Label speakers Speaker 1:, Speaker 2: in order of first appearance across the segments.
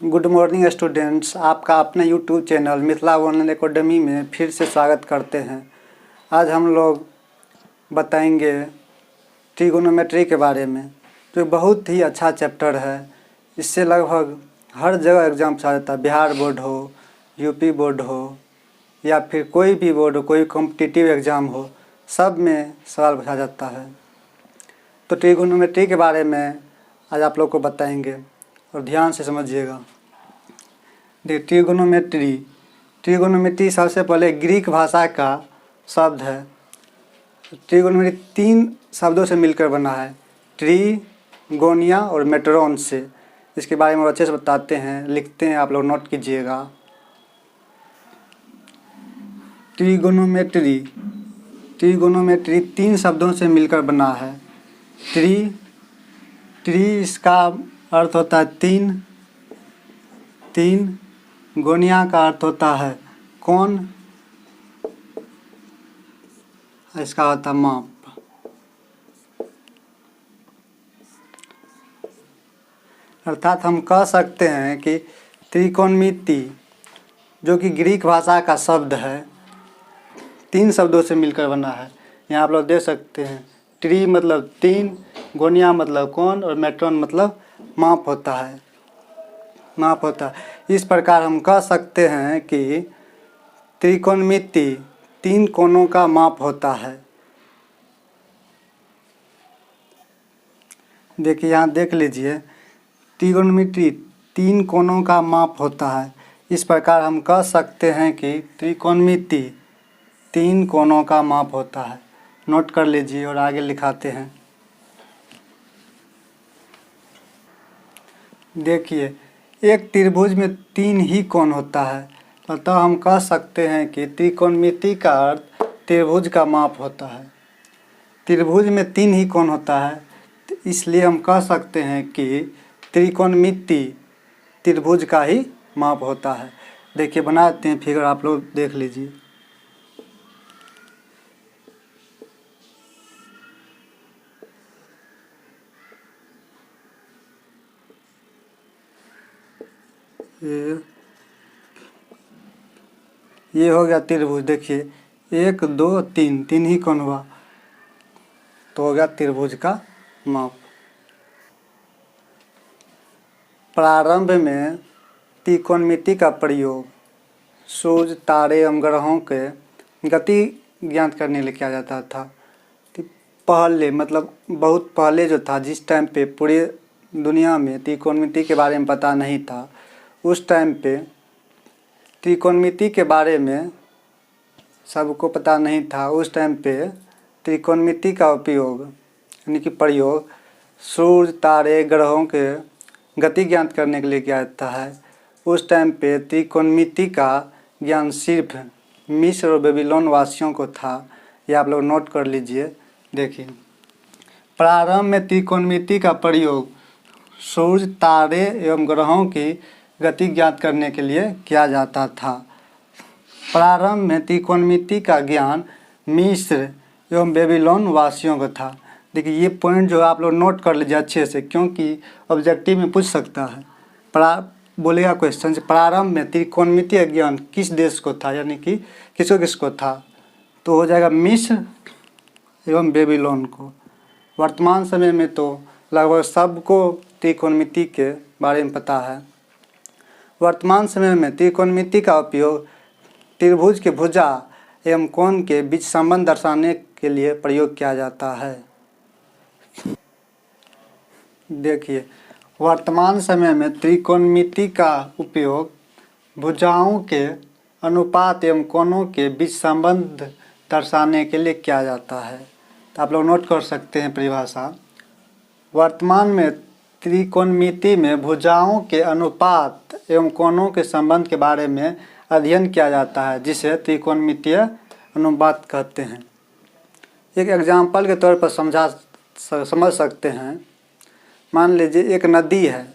Speaker 1: Good morning students, आपका अपने YouTube channel Mithila online academy में फिर से स्वागत करते हैं। आज हम लोग बताएंगे ट्रिगोनोमेट्री के बारे में, जो बहुत ही अच्छा चैप्टर है। इससे लगभग हर जगह एग्जाम आ जाता है, बिहार बोर्ड हो, यूपी बोर्ड हो या फिर कोई भी बोर्ड हो, कोई कॉम्पिटिटिव एग्ज़ाम हो, सब में सवाल पूछा जाता है। तो ट्रिगोनोमेट्री के बारे में आज आप लोग को बताएंगे और ध्यान से समझिएगा। देखिए, ट्रिगोनोमेट्री सबसे पहले ग्रीक भाषा का शब्द है। ट्रिगोनोमेट्री 3 शब्दों से मिलकर बना है, ट्रीगोनिया और मेट्रोन से। इसके बारे में अच्छे से बताते हैं, लिखते हैं, आप लोग नोट कीजिएगा। ट्रिगोनोमेट्री 3 शब्दों से मिलकर बना है। ट्री इसका अर्थ होता है तीन। गोनिया का अर्थ होता है कौन, इसका होता है माप। अर्थात हम कह सकते हैं कि त्रिकोणमिति, जो कि ग्रीक भाषा का शब्द है, 3 शब्दों से मिलकर बना है। यहाँ आप लोग देख सकते हैं, ट्री मतलब 3, गोनिया मतलब कौन और मेट्रोन मतलब माप होता है। इस प्रकार हम कह सकते हैं कि त्रिकोणमिति 3 कोणों का माप होता है। देखिए, यहाँ देख लीजिए, त्रिकोणमिति 3 कोणों का माप होता है। इस प्रकार हम कह सकते हैं कि त्रिकोणमिति 3 कोणों का माप होता है। नोट कर लीजिए और आगे लिखाते हैं। देखिए, एक त्रिभुज में 3 ही कोण होता है, अतः हम कह सकते हैं कि त्रिकोणमिति का अर्थ त्रिभुज का माप होता है। त्रिभुज में 3 ही कोण होता है, इसलिए हम कह सकते हैं कि त्रिकोणमिति त्रिभुज का ही माप होता है। देखिए, बनाते हैं फिगर, आप लोग देख लीजिए। ये हो गया त्रिभुज। देखिए, 1 2 3 ही कोण हुआ, तो हो गया त्रिभुज का माप। प्रारंभ में त्रिकोणमिति का प्रयोग सूर्य, तारे एवं ग्रहों के गति ज्ञात करने के लिए किया जाता था। पहले मतलब बहुत पहले जो था, जिस टाइम पे पूरे दुनिया में त्रिकोणमिति के बारे में पता नहीं था, उस टाइम पे त्रिकोणमिति के बारे में सबको पता नहीं था। उस टाइम पे त्रिकोणमिति का उपयोग यानी कि प्रयोग सूर्य, तारे, ग्रहों के गति ज्ञात करने के लिए किया जाता है। उस टाइम पे त्रिकोणमिति का ज्ञान सिर्फ मिस्र और बेबीलोन वासियों को था। ये आप लोग नोट कर लीजिए। देखिए, प्रारंभ में त्रिकोणमिति का प्रयोग सूर्य, तारे एवं ग्रहों की गति ज्ञात करने के लिए किया जाता था। प्रारंभ में त्रिकोणमिति का ज्ञान मिस्र एवं बेबीलोन वासियों को था। देखिए, ये पॉइंट जो आप लोग नोट कर लीजिए अच्छे से, क्योंकि ऑब्जेक्टिव में पूछ सकता है। बोलेगा क्वेश्चन से, प्रारंभ में त्रिकोणमिति का ज्ञान किस देश को था, यानी कि किसको था, तो हो जाएगा मिस्र एवं बेबीलोन को। वर्तमान समय में तो लगभग सबको त्रिकोणमिति के बारे में पता है। वर्तमान समय में त्रिकोणमिति का उपयोग त्रिभुज के भुजा एवं कोण के बीच संबंध दर्शाने के लिए प्रयोग किया जाता है। देखिए, वर्तमान समय में त्रिकोणमिति का उपयोग भुजाओं के अनुपात एवं कोणों के बीच संबंध दर्शाने के लिए किया जाता है। तो आप लोग नोट कर सकते हैं परिभाषा। वर्तमान में त्रिकोणमिति में भुजाओं के अनुपात एवं कोणों के संबंध के बारे में अध्ययन किया जाता है, जिसे त्रिकोणमितीय अनुपात कहते हैं। एक एग्जाम्पल के तौर पर समझ सकते हैं। मान लीजिए, एक नदी है,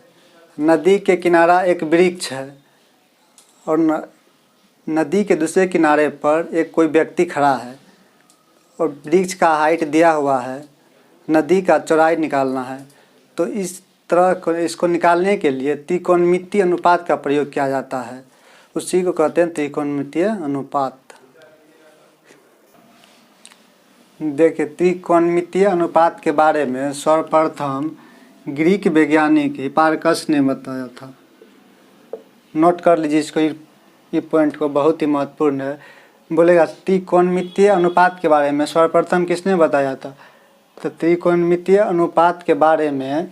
Speaker 1: नदी के किनारा एक वृक्ष है और नदी के दूसरे किनारे पर एक कोई व्यक्ति खड़ा है और वृक्ष का हाइट दिया हुआ है, नदी का चौड़ाई निकालना है। तो इस तरह को इसको निकालने के लिए त्रिकोणमितीय अनुपात का प्रयोग किया जाता है, उसी को कहते हैं त्रिकोणमितीय अनुपात। देखिए, त्रिकोणमितीय अनुपात के बारे में सर्वप्रथम ग्रीक वैज्ञानिक हिपार्कस ने बताया था। नोट कर लीजिए इसको, ये पॉइंट को, बहुत ही महत्वपूर्ण है। बोलेगा त्रिकोणमितीय अनुपात के बारे में सर्वप्रथम किसने बताया था? तो त्रिकोणमितीय अनुपात के बारे में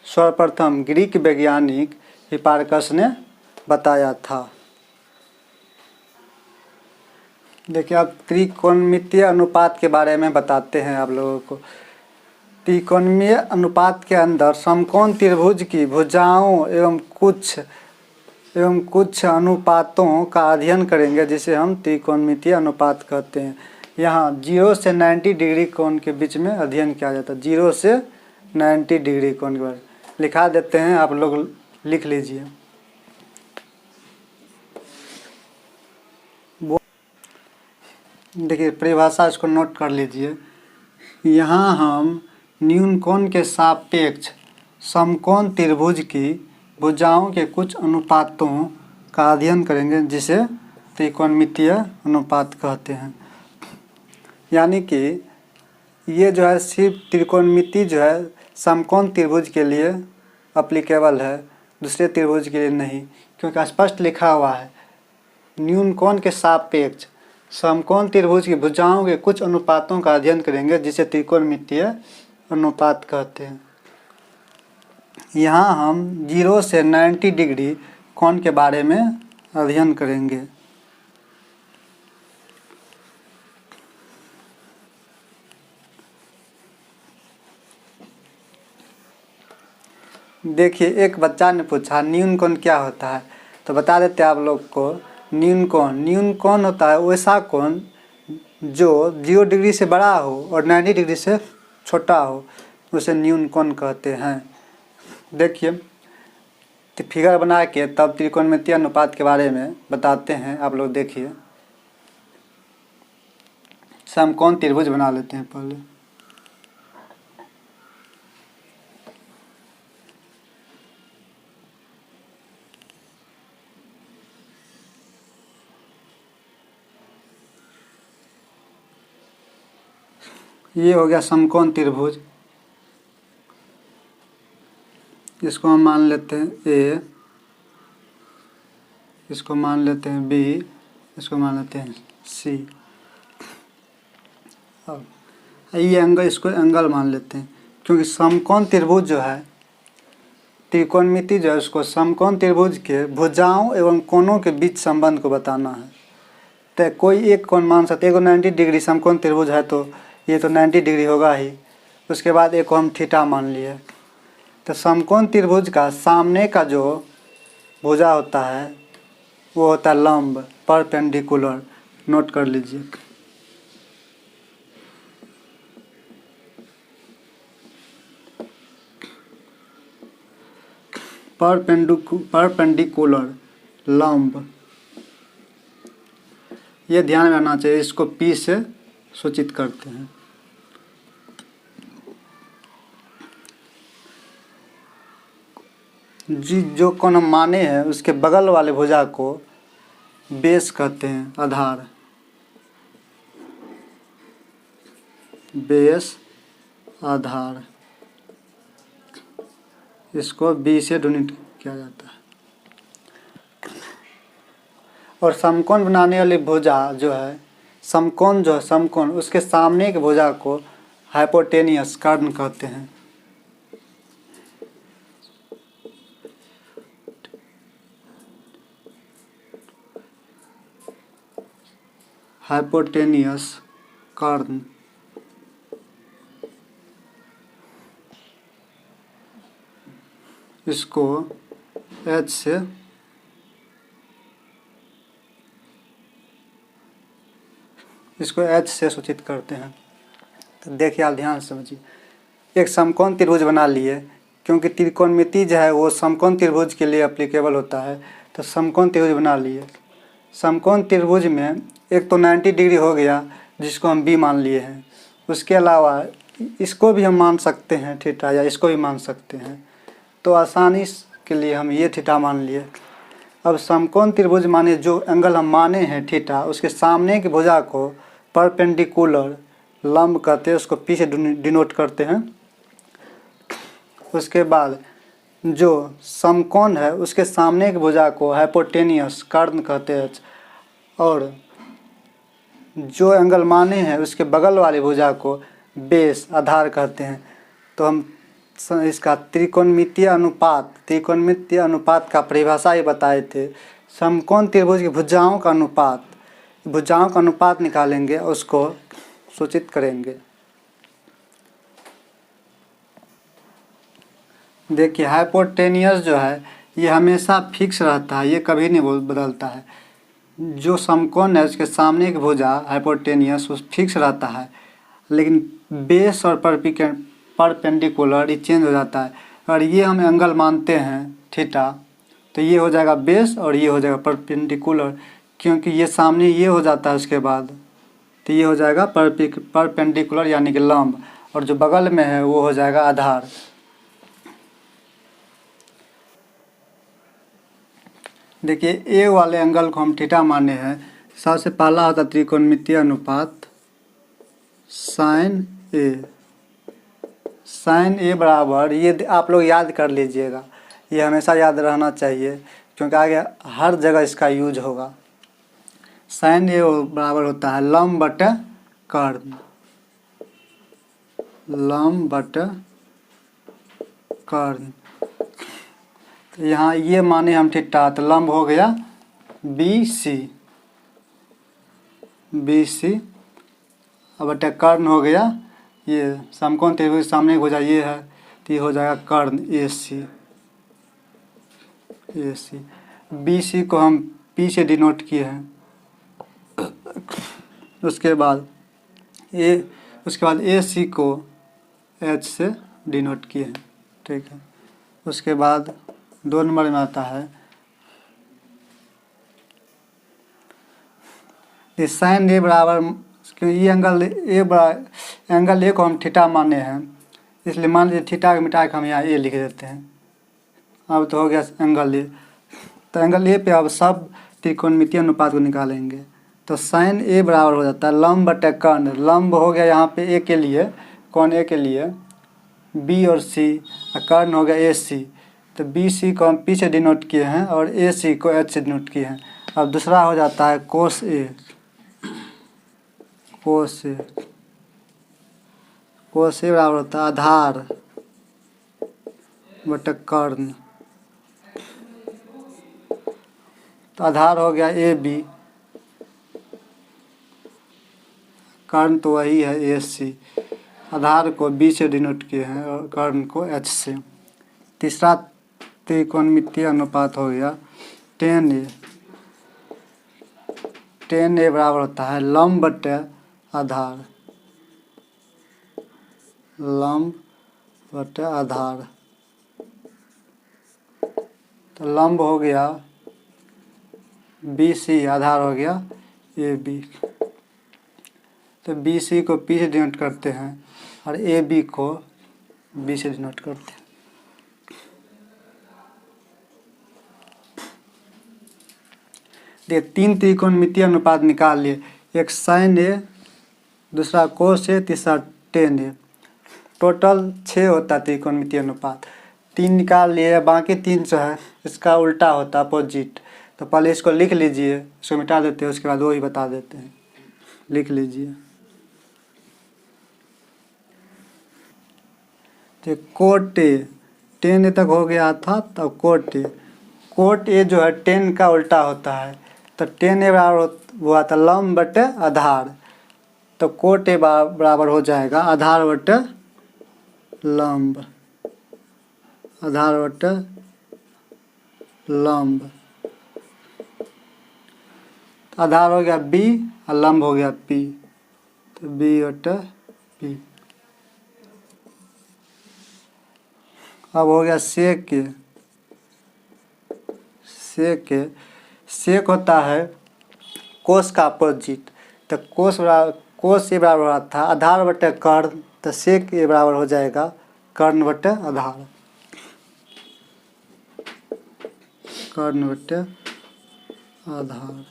Speaker 1: सर्वप्रथम ग्रीक वैज्ञानिक हिपार्कस ने बताया था। देखिए, अब त्रिकोणमितीय अनुपात के बारे में बताते हैं आप लोगों को। त्रिकोणमितीय अनुपात के अंदर समकोण त्रिभुज की भुजाओं एवं कुछ अनुपातों का अध्ययन करेंगे, जिसे हम त्रिकोणमितीय अनुपात कहते हैं। यहाँ 0 से 90 डिग्री कोण के बीच में अध्ययन किया जाता है। 0 से 90 डिग्री कोण के बारे में लिखा देते हैं, आप लोग लिख लीजिए। देखिए, परिभाषा इसको नोट कर लीजिए। यहाँ हम न्यून कोण के सापेक्ष समकोण त्रिभुज की भुजाओं के कुछ अनुपातों का अध्ययन करेंगे, जिसे त्रिकोणमितीय अनुपात कहते हैं। यानी कि ये जो है सिर्फ त्रिकोणमिति जो है समकोण त्रिभुज के लिए अप्लीकेबल है, दूसरे त्रिभुज के लिए नहीं, क्योंकि स्पष्ट लिखा हुआ है न्यून कोण के सापेक्ष समकोण त्रिभुज की भुजाओं के कुछ अनुपातों का अध्ययन करेंगे, जिसे त्रिकोणमितीय अनुपात कहते हैं। यहाँ हम 0 से 90 डिग्री कोण के बारे में अध्ययन करेंगे। देखिए, एक बच्चा ने पूछा न्यून कोण क्या होता है, तो बता देते हैं आप लोग को। न्यून कोण होता है वैसा कोण जो 0 डिग्री से बड़ा हो और 90 डिग्री से छोटा हो, उसे न्यून कोण कहते हैं। देखिए, फिगर बना के तब त्रिकोणमितीय अनुपात के बारे में बताते हैं। आप लोग देखिए, समकोण त्रिभुज बना लेते हैं पहले। ये हो गया समकोण त्रिभुज। इसको हम मान लेते हैं ए, इसको मान लेते हैं बी, इसको मान लेते हैं सी। अब ये एंगल, इसको एंगल मान लेते हैं, क्योंकि समकोण त्रिभुज जो है, त्रिकोणमिति जो है, उसको समकोण त्रिभुज के भुजाओं एवं कोणों के बीच संबंध को बताना है। तो कोई एक कोण मान सकते हैं। 90 डिग्री समकोण त्रिभुज है तो ये तो 90 डिग्री होगा ही। उसके बाद एक को हम थीटा मान लिए। तो समकोण त्रिभुज का सामने का जो भुजा होता है वो होता है लंब, परपेंडिकुलर। नोट कर लीजिए। परपेंडिकुलर लंब, ये ध्यान में रखना चाहिए। इसको P से सूचित करते हैं। जो कोण हम माने हैं उसके बगल वाले भुजा को बेस कहते हैं, आधार, बेस आधार। इसको B से डोनेट किया जाता है। और समकोण बनाने वाली भुजा जो है, समकोण जो है, समकोण उसके सामने की भुजा को हाइपोटेनियस कर्ण कहते हैं। हाइपोटेनियस कर्ण। इसको H से सूचित करते हैं। तो देखिए, आप ध्यान से समझिए। एक समकोण त्रिभुज बना लिए, क्योंकि त्रिकोणमिति जो है वो समकोण त्रिभुज के लिए एप्लीकेबल होता है। तो समकोण त्रिभुज बना लिए। समकोण त्रिभुज में एक तो 90 डिग्री हो गया, जिसको हम B मान लिए हैं। उसके अलावा इसको भी हम मान सकते हैं थीटा, या इसको भी मान सकते हैं। तो आसानी के लिए हम ये थीटा मान लिए। अब समकोण त्रिभुज माने जो एंगल हम माने हैं थीटा, उसके सामने की भुजा को परपेंडिकुलर लंब कहते हैं, उसको पी से डिनोट करते हैं। उसके बाद जो समकोण है उसके सामने की भुजा को हाइपोटेनियस कर्ण कहते हैं, और जो एंगल माने हैं उसके बगल वाली भुजा को बेस आधार कहते हैं। तो हम इसका त्रिकोणमितीय अनुपात का परिभाषा ही बताए थे। समकोण त्रिभुज की भुजाओं का अनुपात निकालेंगे, उसको सूचित करेंगे। देखिए हाइपोटेनियस जो है ये हमेशा फिक्स रहता है, ये कभी नहीं बदलता है। जो समकोण है उसके सामने की भुजा हाइपोटेनियस उस फिक्स रहता है, लेकिन बेस और परपेंडिकुलर ये चेंज हो जाता है। और ये हम एंगल मानते हैं थीटा, तो ये हो जाएगा बेस और ये हो जाएगा परपेंडिकुलर, क्योंकि ये सामने ये हो जाता है उसके बाद, तो ये हो जाएगा परपेंडिकुलर यानी कि लंब, और जो बगल में है वो हो जाएगा आधार। देखिए ए वाले एंगल को हम थीटा माने हैं। सबसे पहला होता त्रिकोणमितीय अनुपात साइन ए बराबर, ये आप लोग याद कर लीजिएगा, ये हमेशा याद रहना चाहिए क्योंकि आगे हर जगह इसका यूज होगा। साइन ए बराबर होता है लंब बटे कर्ण, लंब बटे कर्ण। तो यहाँ ये माने हम थीटा, तो लंब हो गया बी सी अब बटे कर्ण हो गया ये समकोण त्रिभुज सामने की भुजा ये है, तो ये हो जाएगा कर्ण ए सी। बी सी को हम पी से डिनोट किए हैं। उसके बाद ए सी को एच से डिनोट किए हैं, ठीक है। उसके बाद 2 नंबर में आता है ये साइन ए बराबर, क्योंकि ये एंगल ए को हम थीटा माने हैं, इसलिए मान लीजिए थीटा को मिटा के हम यहाँ ए लिख देते हैं। अब तो हो गया एंगल ए। तो एंगल ए पे अब सब त्रिकोणमितीय अनुपात को निकालेंगे। तो साइन ए बराबर हो जाता है लंब बटे कर्ण। लंब हो गया यहाँ पे ए के लिए, कोण ए के लिए बी और सी, और कर्ण हो गया ए सी। तो बी सी को हम पी से डिनोट किए हैं और ए सी को एच से डिनोट किए हैं। अब दूसरा हो जाता है कोस ए बराबर होता है आधार बटे कर्ण। तो आधार हो गया ए बी, कर्ण तो वही है ए सी। आधार को बी से डिनोट किए हैं और कर्ण को एच से। तीसरा त्रिकोणमितीय अनुपात हो गया tan ए बराबर होता है लंब बटे आधार, लंब बटे आधार। तो लंब हो गया बी सी, आधार हो गया ए बी। तो बी सी को पी से डिनोट करते हैं और ए बी को बी से डिनोट करते हैं। ये 3 त्रिकोणमितीय अनुपात निकाल लिए, एक साइन ए, दूसरा कोस ए, तीसरा tan ए। टोटल 6 होता है त्रिकोणमितीय अनुपात। 3 निकाल लिए, बाकी 3 जो है इसका उल्टा होता है अपोजिट। तो पहले इसको लिख लीजिए, इसको मिटा देते हैं, उसके बाद वही बता देते हैं। लिख लीजिए। तो कोट ए, tan ए तक हो गया था, तब कोट ए जो है tan का उल्टा होता है। तो tan ए बराबर हुआ था लंब बटे आधार। तो कोट ए बराबर हो जाएगा आधार बटे लंब, आधार बटे लंब। आधार हो गया बी और लंब हो गया पी, तो बी बटे पी। अब हो गया सेक होता है कोस का अपोजिट। तो कोस ए बराबर रहा था आधार बटे कर्ण, तो सेक ए बराबर हो जाएगा कर्ण बटे आधार। कर्ण बटे आधार।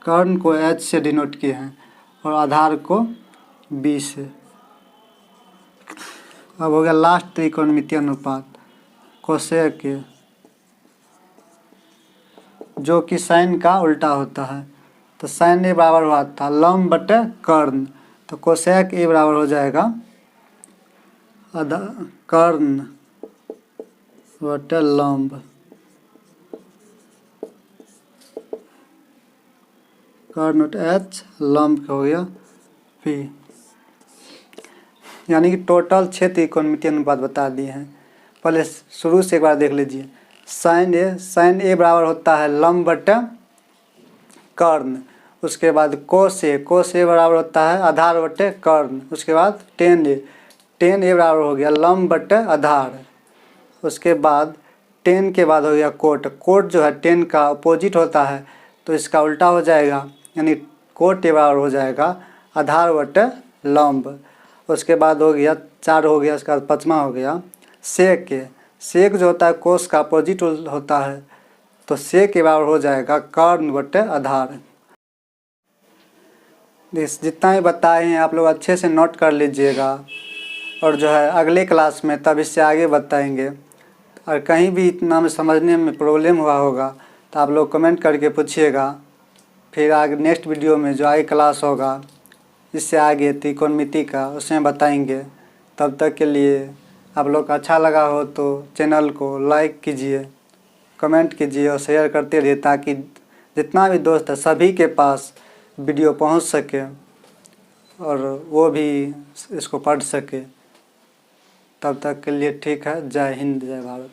Speaker 1: कर्ण को H से डिनोट किए हैं और आधार को B से। अब हो गया लास्ट त्रिकोणमितीय अनुपात कोसेक के, जो कि साइन का उल्टा होता है। तो साइन ए बराबर हुआ था लंब बटे कर्ण, तो कोसेक ए बराबर हो जाएगा कर्ण बटे लंब, कर्ण बटे H, लंब हो गया P। यानी कि टोटल 6 त्रिकोणमितीय अनुपात बता दिए हैं। पहले शुरू से एक बार देख लीजिए। साइन ए बराबर होता है लंब बटे कर्ण, उसके बाद कोस ए बराबर होता है आधार बटे कर्ण, उसके बाद टेन ए बराबर हो गया लंब बटे आधार, उसके बाद टेन के बाद हो गया कोट जो है टेन का अपोजिट होता है, तो इसका उल्टा हो जाएगा, यानी कोट ए बराबर हो जाएगा आधार बटे लंब। उसके बाद हो गया 4 हो गया, उसके बाद 5वां हो गया सेक जो होता है कोस का अपोजिट होता है, तो सेक के बराबर हो जाएगा कर्ण बटे आधार। जितना भी बताए हैं आप लोग अच्छे से नोट कर लीजिएगा, और जो है अगले क्लास में तब इससे आगे बताएंगे। और कहीं भी इतना में समझने में प्रॉब्लम हुआ होगा तो आप लोग कमेंट करके पूछिएगा, फिर आगे नेक्स्ट वीडियो में जो आगे क्लास होगा इससे आगे त्रिकोणमिति का उसमें बताएंगे। तब तक के लिए आप लोग अच्छा लगा हो तो चैनल को लाइक कीजिए, कमेंट कीजिए और शेयर करते रहिए, ताकि जितना भी दोस्त है सभी के पास वीडियो पहुंच सके और वो भी इसको पढ़ सके। तब तक के लिए ठीक है। जय हिंद, जय भारत।